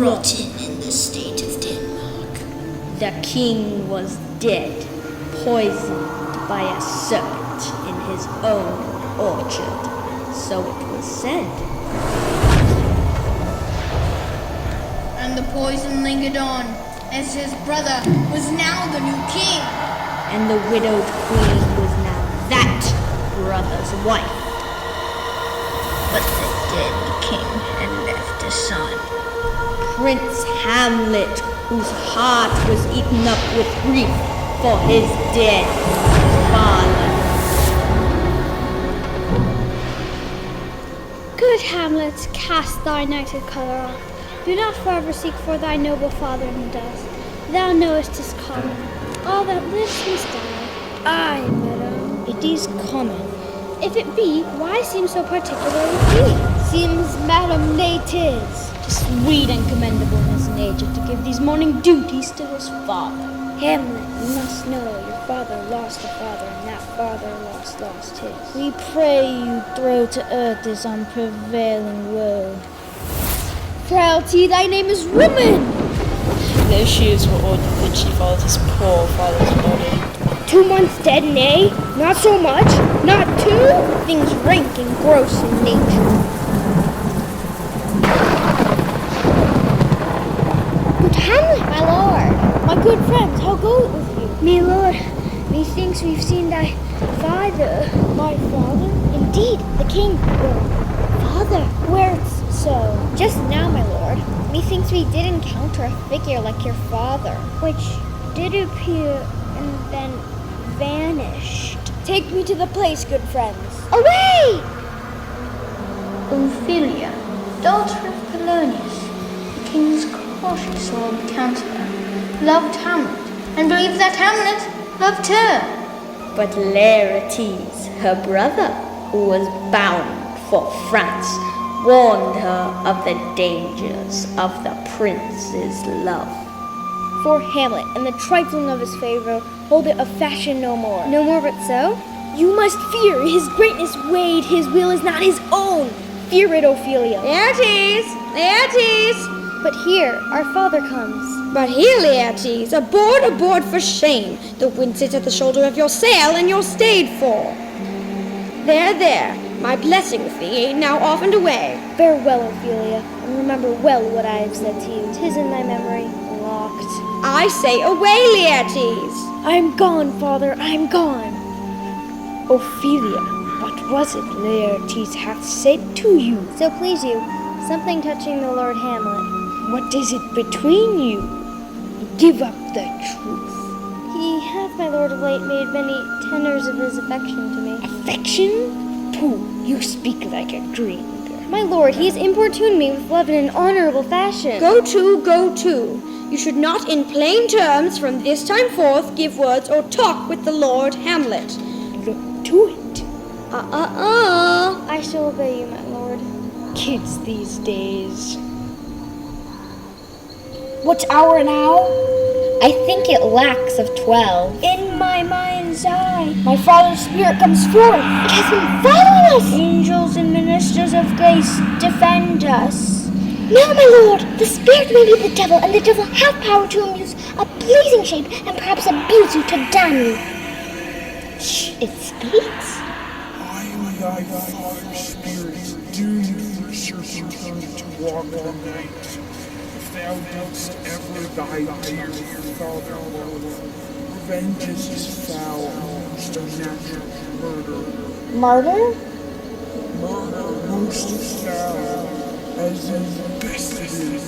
rotten in the state of Denmark. The king was dead, poisoned by a serpent in his own orchard, so it was said. And the poison lingered on, as his brother was now the new king. And the widowed queen was now that brother's wife. But the dead king had left a son. Prince Hamlet, whose heart was eaten up with grief for his dead father. Good Hamlet, cast thy nighted colour off. Do not forever seek for thy noble father in the dust. Thou knowest 'tis common. All that lives must die. Aye, madam, it is common. If it be, why seem so particular with thee? Seems, madam, nay 'tis. 'Tis sweet and commendable in his nature to give these morning duties to his father. Hamlet, you must know your father lost a father, and that father lost his. We pray you throw to earth this unprevailing woe. Frailty, thy name is woman! Their shoes were ordered that she followed his poor father's body. 2 months dead, nay, not so much, not 2, things rank and gross in nature. Good Hamlet, my lord, my good friends, how goes it with you? Me lord, methinks we've seen thy father. My father? Indeed, the king. Father, where's so? Just now, my lord. Methinks we did encounter a figure like your father, which did appear and then vanished. Take me to the place, good friends. Away! Ophelia, daughter of Polonius, the king's cautious old counselor, loved Hamlet, and believed that Hamlet loved her. But Laertes, her brother, who was bound for France, warned her of the dangers of the prince's love. For Hamlet and the trifling of his favor hold it a fashion no more. No more but so? You must fear his greatness weighed, his will is not his own. Fear it, Ophelia. Laertes! Laertes! But here, our father comes. But here, Laertes, aboard for shame. The wind sits at the shoulder of your sail, and you're stayed for. There, my blessing with thee, now off and away. Bear well, Ophelia, and remember well what I have said to you. 'Tis in thy memory, locked. I say away, Laertes. I am gone, father, I am gone. Ophelia, what was it Laertes hath said to you? So please you, something touching the Lord Hamlet. What is it between you? Give up the truth. He hath, my lord, of late made many tenders of his affection to me. Affection? Pooh, you speak like a dreamer. My lord, he has importuned me with love in an honorable fashion. Go to. You should not in plain terms from this time forth give words or talk with the Lord Hamlet. Look to it. I shall obey you, my lord. Kids these days. What hour now? I think it lacks of 12. In my mind's eye, my father's spirit comes forth. It has been following us. Angels and ministers of grace, defend us. No, my lord, the spirit may be the devil, and the devil have power to amuse a pleasing shape, and perhaps abuse you to damn you. Shh, it speaks. I am thy father's spirit, doomed for certain to walk all night. If thou didst ever thy dear father love, revenge is foul, most unnatural murder. Murder? Murder most foul, as in best it is.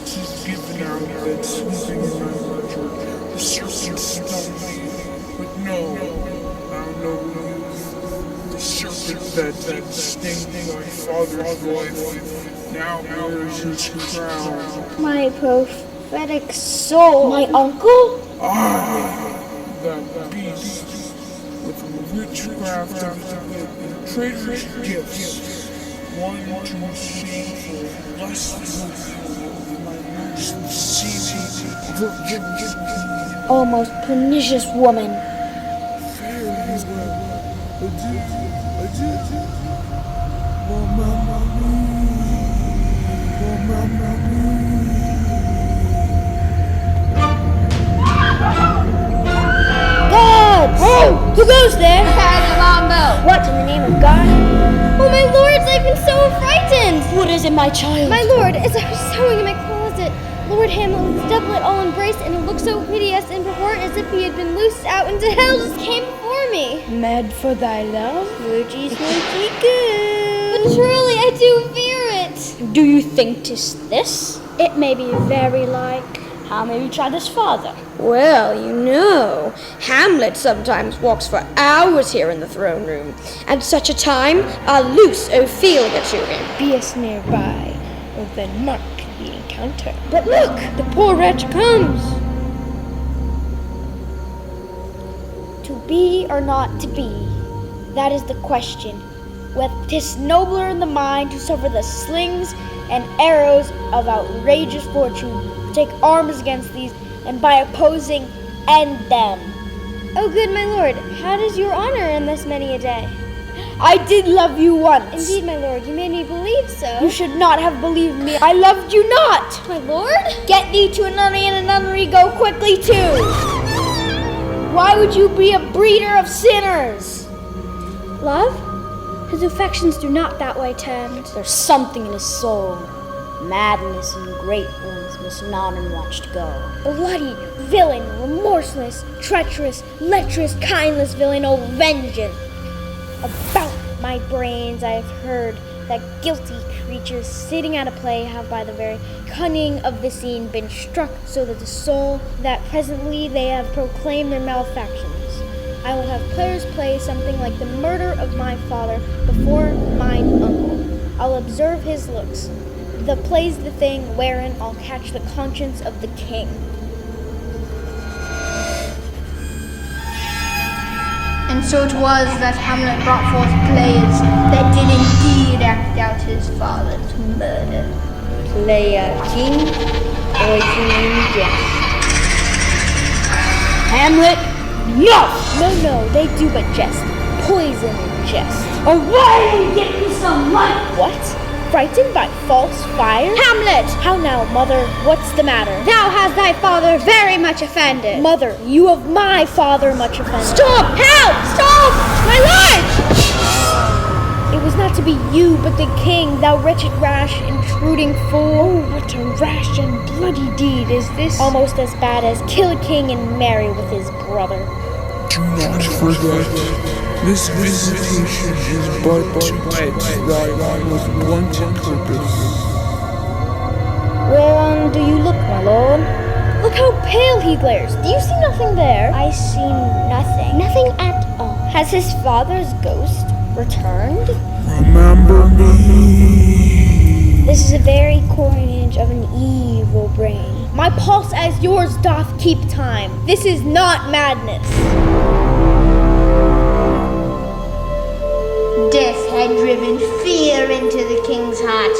'Tis given out that sleeping in my ledger, the serpent stung me, but no, thou noble youth, the serpent that did sting thy father's wife, now wears his crown. My prophetic soul. My uncle? That beast, with witchcraft of the wit and traitorous gifts, one too shameful, lustful of my most seeming virtues. Oh, most pernicious woman. Fare you well. Adieu. Mon mamma mia. is it, my child? My lord, as I was sewing in my closet, Lord Hamlet with his doublet all embraced, and it looked so piteous and purport as if he had been loosed out into hell, just came before me. Mad for thy love? Would-ye, would-ye good? But truly, I do fear it. Do you think 'tis this? It may be very like. How may we try this farther? Well, you know, Hamlet sometimes walks for hours here in the throne room. At such a time, I'll loose Ophelia to him. Be us nearby, or then mark the encounter. But look, the poor wretch comes. To be or not to be, that is the question. Whether 'tis nobler in the mind to suffer the slings and arrows of outrageous fortune, take arms against these, and by opposing end them. Oh, good my lord, how does your honor in this many a day? I did love you once. Indeed, my lord, you made me believe so. You should not have believed me. I loved you not. My lord? Get thee to a nunnery, and a nunnery go quickly too. Why would you be a breeder of sinners? Love? His affections do not that way tend. There's something in his soul. Madness and great ones must not unwatched go. Bloody villain, remorseless, treacherous, lecherous, kindless villain, oh vengeance! About my brains I have heard that guilty creatures sitting at a play have by the very cunning of the scene been struck so that the soul that presently they have proclaimed their malefactions. I will have players play something like the murder of my father before mine uncle. I'll observe his looks. The play's the thing wherein I'll catch the conscience of the king. And so it was that Hamlet brought forth players that did indeed act out his father's murder. Play a king or a king in jest. Hamlet, no! No, they do but jest. Poison and jest. Away! Get me some light! What? Frightened by false fire? Hamlet! How now, mother? What's the matter? Thou hast thy father very much offended. Mother, you of my father much offended. Stop! Help! Stop! My lord! It was not to be you, but the king, thou wretched, rash, intruding fool. Oh, what a rash and bloody deed is this! Almost as bad as kill a king and marry with his brother. Do not forget, this visitation is but to wed thy with wanton purpose. Whereon do you look, my lord? Look how pale he glares. Do you see nothing there? I see nothing. Nothing at all. Has his father's ghost returned? Remember me. This is a very coinage of an evil brain. My pulse as yours doth keep time. This is not madness. Death had driven fear into the king's heart,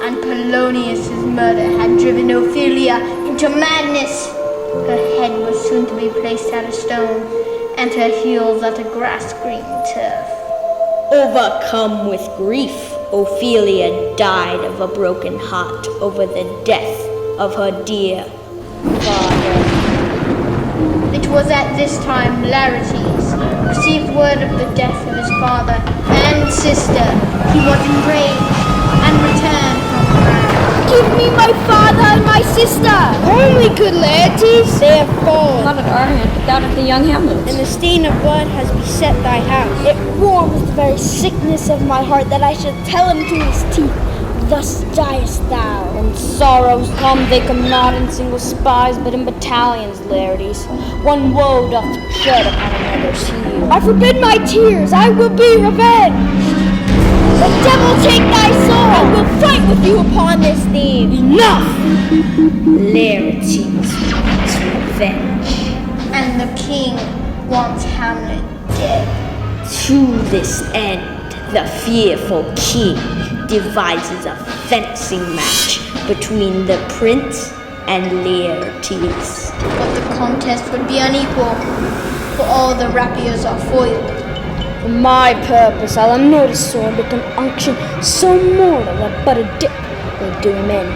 and Polonius's murder had driven Ophelia into madness. Her head was soon to be placed at a stone, and her heels at a grass-green turf. Overcome with grief, Ophelia died of a broken heart over the death of her dear father. It was at this time Laertes received word of the death of his father and sister. He was enraged and returned from the land. Give me my father and my sister! Only good Laertes, they have fallen. Not at our hand, but that of the young Hamlet. And the stain of blood has beset thy house. It warms the very sickness of my heart that I should tell him to his teeth, thus diest thou. When sorrows come, they come not in single spies, but in battalions, Laertes. One woe doth tread upon another's heel. I forbid my tears, I will be revenged. The devil take thy soul, I will fight with you upon this theme. Enough! Laertes wants revenge. And the king wants Hamlet dead. To this end, the fearful king devises a fencing match between the prince and Laertes. But the contest would be unequal, for all the rapiers are foiled. For my purpose, I'll unload his sword with an unction so mortal that but a dip will do him in.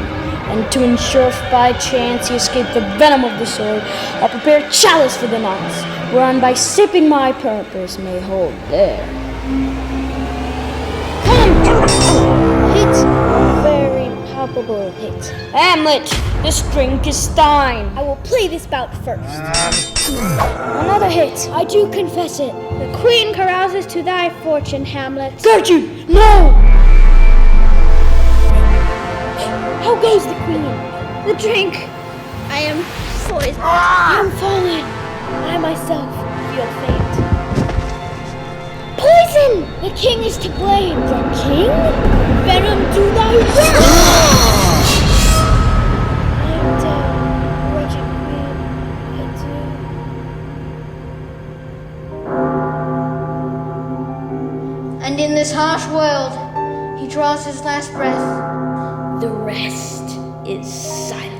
And to ensure if by chance he escape the venom of the sword, I'll prepare a chalice for the knights, whereon by sipping my purpose may hold there. Come! Hit! will hit. Hamlet, this drink is thine. I will play this bout first. Another hit. I do confess it. The queen carouses to thy fortune, Hamlet. Gertrude, no! How goes the queen? The drink. I am poisoned. I am fallen. I myself feel faint. Poison! The king is to blame. The king? Venom to thy will! I am dead, wretched queen. Adieu. And in this harsh world, he draws his last breath. The rest is silence.